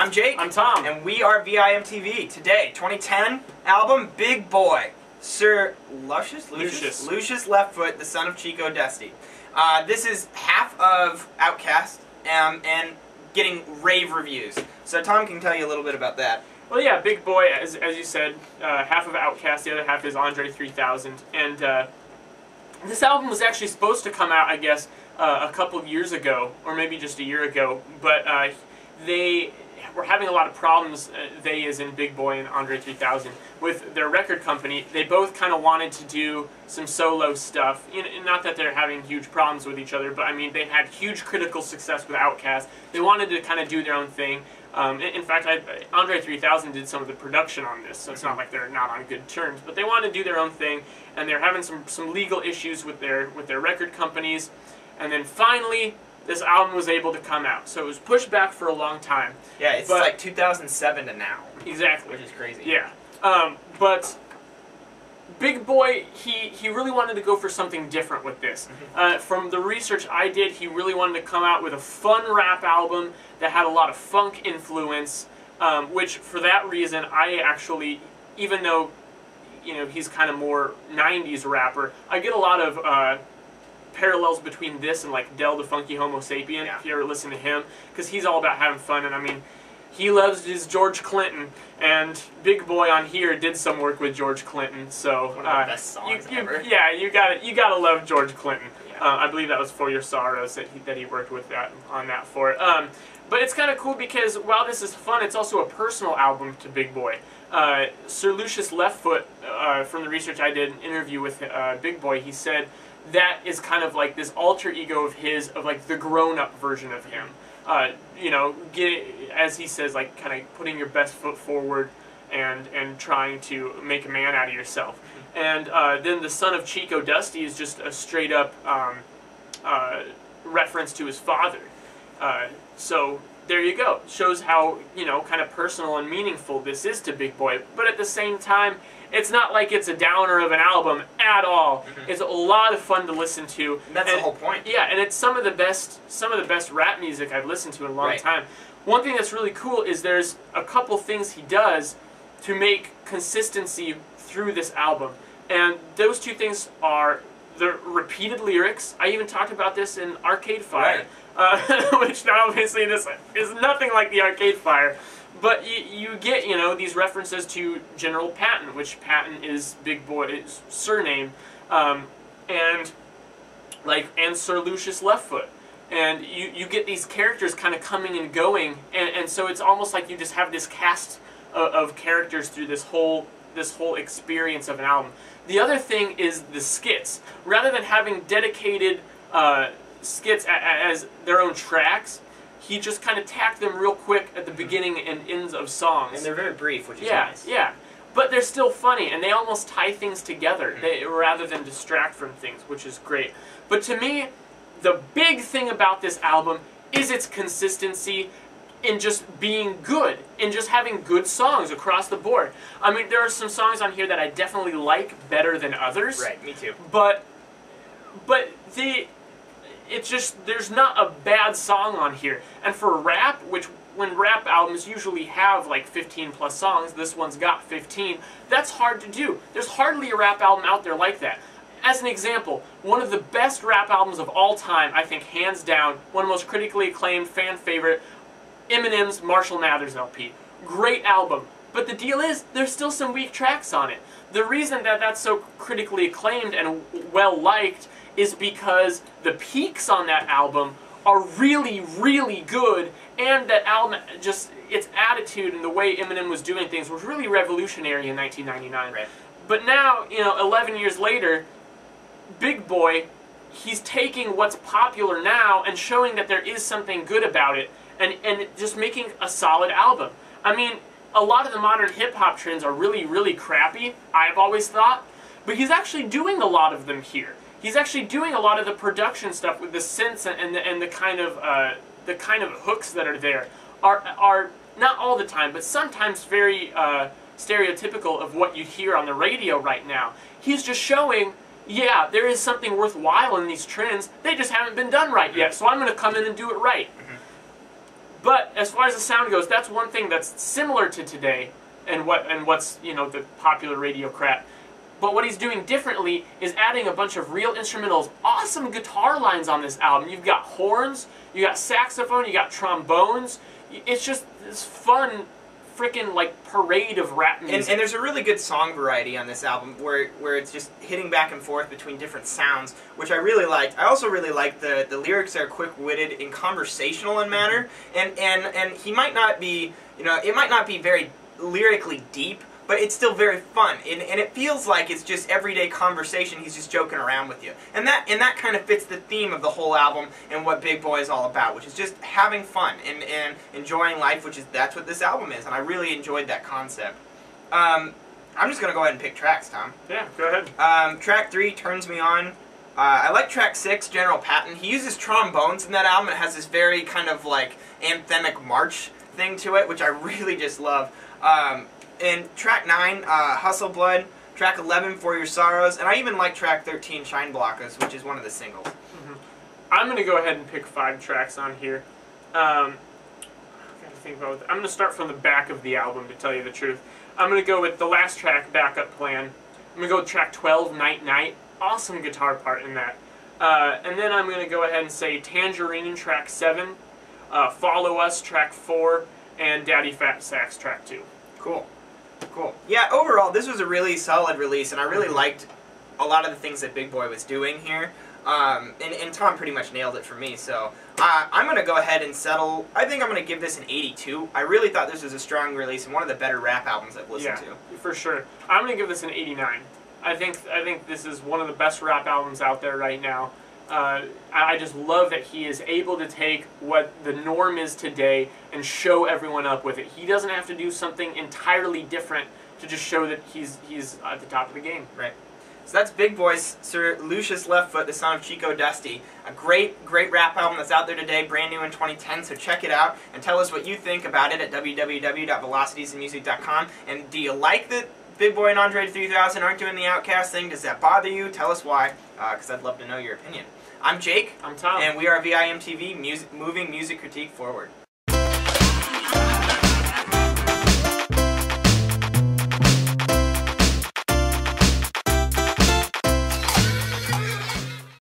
I'm Jake. I'm Tom. And we are VIMTV. Today, 2010 album, Big Boi. Sir Lucious Left Foot, the son of Chico Dusty. This is half of Outkast and getting rave reviews. So Tom can tell you a little bit about that. Well, yeah, Big Boi, as you said, half of Outkast, the other half is Andre 3000. And this album was actually supposed to come out, I guess, a couple of years ago, or maybe just a year ago. But they were having a lot of problems, they as in Big Boi and Andre 3000, with their record company. They both kind of wanted to do some solo stuff. Not that they're having huge problems with each other, but I mean, they had huge critical success with Outkast. They wanted to kind of do their own thing. In fact, Andre 3000 did some of the production on this, so it's not like they're not on good terms. But they wanted to do their own thing, and they're having some legal issues with their record companies. And then finally, this album was able to come out. So it was pushed back for a long time. Yeah, it's like 2007 to now. Exactly. Which is crazy. Yeah. But Big Boi, he really wanted to go for something different with this. From the research I did, he really wanted to come out with a fun rap album that had a lot of funk influence, which for that reason, I actually, even though he's kind of more 90s rapper, I get a lot of parallels between this and like Del the Funky Homo Sapien, if you ever listen to him, because he's all about having fun. And I mean, he loves his George Clinton, and Big Boi on here did some work with George Clinton. So one of the best songs ever. Yeah, you gotta love George Clinton. Yeah. I believe that was For Your Sorrows that he worked with on that for. But it's kind of cool because while this is fun, it's also a personal album to Big Boi. Sir Lucious Left Foot, from the research I did, an interview with Big Boi, he said that is kind of like this alter ego of his, of like the grown-up version of him. As he says, like kind of putting your best foot forward and trying to make a man out of yourself. And then the son of Chico Dusty is just a straight up reference to his father. So there you go. Shows how, kind of personal and meaningful this is to Big Boi. But at the same time, it's not like it's a downer of an album at all. It's a lot of fun to listen to. And that's the whole point. Yeah, and it's some of the best rap music I've listened to in a long time. One thing that's really cool is there's a couple things he does to make consistency through this album. And those two things are the repeated lyrics. I even talked about this in Arcade Fire. Which obviously this is nothing like the Arcade Fire. But you get, these references to General Patton, which Patton is Big Boi's surname, and Sir Lucious Left Foot. And you get these characters kind of coming and going, and so it's almost like you just have this cast of characters through this whole experience of an album. The other thing is the skits. Rather than having dedicated skits as their own tracks, he just kind of tacked them real quick at the beginning and ends of songs. And they're very brief, which is nice. Yeah, but they're still funny, and they almost tie things together rather than distract from things, which is great. But to me, the big thing about this album is its consistency in just being good, in just having good songs across the board. I mean, there are some songs on here that I definitely like better than others. Right, me too. But it's just, there's not a bad song on here. And for rap, when rap albums usually have like 15 plus songs, this one's got 15, that's hard to do. There's hardly a rap album out there like that. As an example, one of the best rap albums of all time, I think hands down, one of the most critically acclaimed, fan favorite, Eminem's Marshall Mathers LP. Great album. But the deal is, there's still some weak tracks on it. The reason that that's so critically acclaimed and well-liked is because the peaks on that album are really, really good, and that album, just its attitude and the way Eminem was doing things was really revolutionary in 1999. Right. But now, 11 years later, Big Boi, he's taking what's popular now and showing that there is something good about it, and just making a solid album. I mean, a lot of the modern hip-hop trends are really, really crappy, I've always thought, but he's actually doing a lot of them here. He's actually doing a lot of the production stuff with the synths and the kind of hooks that are there are not all the time, but sometimes very stereotypical of what you hear on the radio right now. He's just showing, yeah, there is something worthwhile in these trends. They just haven't been done right yet, so I'm going to come in and do it right. But as far as the sound goes, that's one thing that's similar to today and what's, you know, the popular radio crap. But what he's doing differently is adding a bunch of real instrumentals, awesome guitar lines on this album. You've got horns, you got saxophone, you got trombones. It's just this fun freaking like parade of rap music. And there's a really good song variety on this album where it's just hitting back and forth between different sounds, which I really liked. I also really liked the lyrics are quick-witted and conversational in manner, and he might not be, you know, it might not be very lyrically deep, but it's still very fun, and it feels like it's just everyday conversation. He's just joking around with you, and that kind of fits the theme of the whole album and what Big Boi is all about, which is just having fun and enjoying life, that's what this album is, and I really enjoyed that concept. I'm just gonna go ahead and pick tracks, Tom. Yeah, go ahead. Track 3, Turns Me On. I like track 6, General Patton. He uses trombones in that album. It has this very kind of like anthemic march thing to it, which I really just love. And track 9, Hustle Blood, track 11, For Your Sorrows, and I even like track 13, Shine Blockers, which is one of the singles. I'm going to go ahead and pick 5 tracks on here. I'm going to start from the back of the album, to tell you the truth. I'm going to go with the last track, Backup Plan. I'm going to go with track 12, Night Night. Awesome guitar part in that. And then I'm going to go ahead and say Tangerine, track 7, Follow Us, track 4, and Daddy Fat Sax, track 2. Cool. Cool. Yeah, overall, this was a really solid release, and I really liked a lot of the things that Big Boi was doing here. And Tom pretty much nailed it for me, so I'm going to go ahead and settle. I think I'm going to give this an 82. I really thought this was a strong release and one of the better rap albums I've listened to. For sure. I'm going to give this an 89. I think this is one of the best rap albums out there right now. I just love that he is able to take what the norm is today and show everyone up with it. He doesn't have to do something entirely different to just show that he's at the top of the game. Right. So that's Big Boi's Sir Lucious Left Foot, the son of Chico Dusty. A great rap album that's out there today, brand new in 2010, so check it out and tell us what you think about it at www.velocitiesandmusic.com. And do you like that Big Boi and Andre 3000 aren't doing the Outkast thing? Does that bother you? Tell us why, because I'd love to know your opinion. I'm Jake. I'm Tom. And we are VIMTV, moving music critique forward.